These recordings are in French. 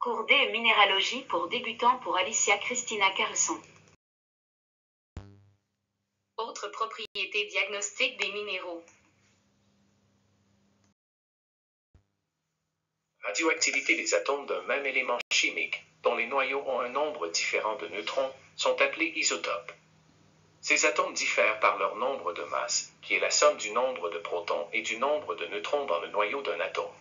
Cours D minéralogie pour débutants pour Alicia Christina Carlson. Autres propriétés diagnostiques des minéraux. Radioactivité des atomes d'un même élément chimique, dont les noyaux ont un nombre différent de neutrons, sont appelés isotopes. Ces atomes diffèrent par leur nombre de masse, qui est la somme du nombre de protons et du nombre de neutrons dans le noyau d'un atome.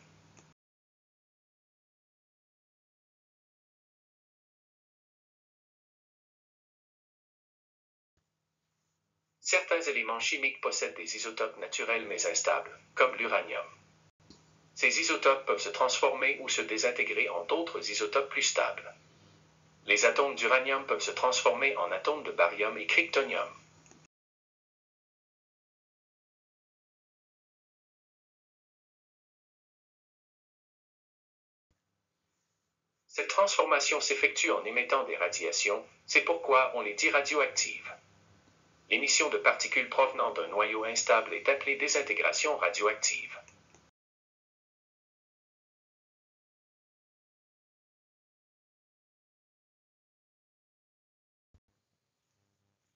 Certains éléments chimiques possèdent des isotopes naturels mais instables, comme l'uranium. Ces isotopes peuvent se transformer ou se désintégrer en d'autres isotopes plus stables. Les atomes d'uranium peuvent se transformer en atomes de barium et kryptonium. Cette transformation s'effectue en émettant des radiations, c'est pourquoi on les dit radioactives. L'émission de particules provenant d'un noyau instable est appelée désintégration radioactive.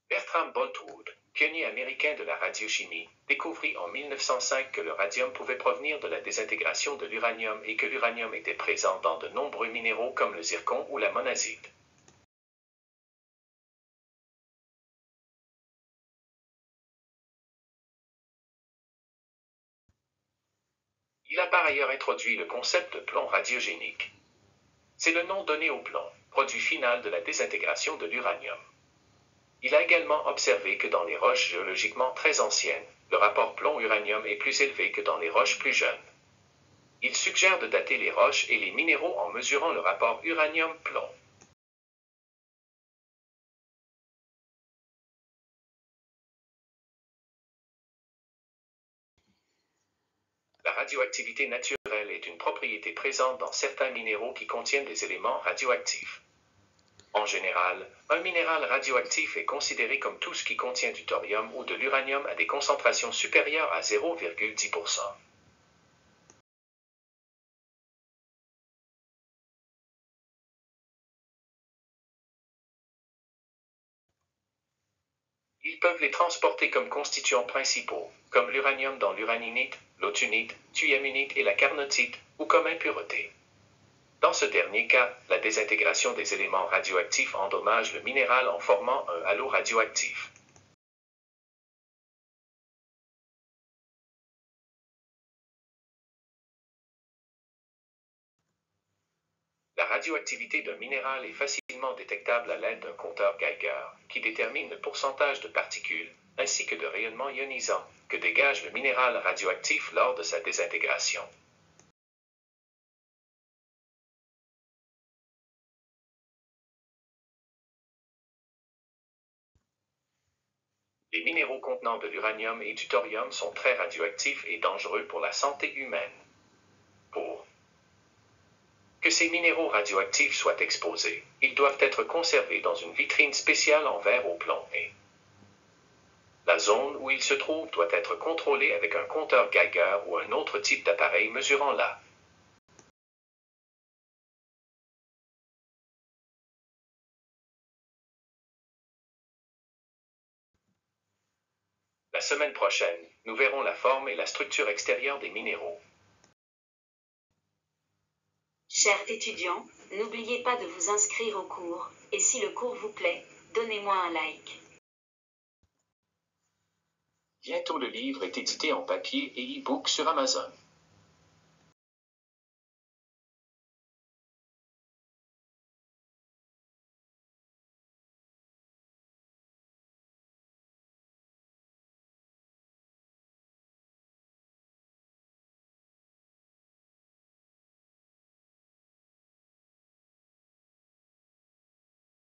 Bertram Boltwood, pionnier américain de la radiochimie, découvrit en 1905 que le radium pouvait provenir de la désintégration de l'uranium et que l'uranium était présent dans de nombreux minéraux comme le zircon ou la monazite. Il a par ailleurs introduit le concept de plomb radiogénique. C'est le nom donné au plomb, produit final de la désintégration de l'uranium. Il a également observé que dans les roches géologiquement très anciennes, le rapport plomb-uranium est plus élevé que dans les roches plus jeunes. Il suggère de dater les roches et les minéraux en mesurant le rapport uranium-plomb. La radioactivité naturelle est une propriété présente dans certains minéraux qui contiennent des éléments radioactifs. En général, un minéral radioactif est considéré comme tout ce qui contient du thorium ou de l'uranium à des concentrations supérieures à 0,10%. Ils peuvent les transporter comme constituants principaux, comme l'uranium dans l'uraninite, l'autunite, thuyamunite et la carnotite, ou comme impureté. Dans ce dernier cas, la désintégration des éléments radioactifs endommage le minéral en formant un halo radioactif. La radioactivité d'un minéral est facilement détectable à l'aide d'un compteur Geiger, qui détermine le pourcentage de particules, ainsi que de rayonnement ionisant, que dégage le minéral radioactif lors de sa désintégration. Les minéraux contenant de l'uranium et du thorium sont très radioactifs et dangereux pour la santé humaine. Pour que ces minéraux radioactifs soient exposés, ils doivent être conservés dans une vitrine spéciale en verre au plomb et la zone où ils se trouvent doit être contrôlée avec un compteur Geiger ou un autre type d'appareil mesurant la La semaine prochaine, nous verrons la forme et la structure extérieure des minéraux. Chers étudiants, n'oubliez pas de vous inscrire au cours, et si le cours vous plaît, donnez-moi un like. Bientôt le livre est édité en papier et e-book sur Amazon.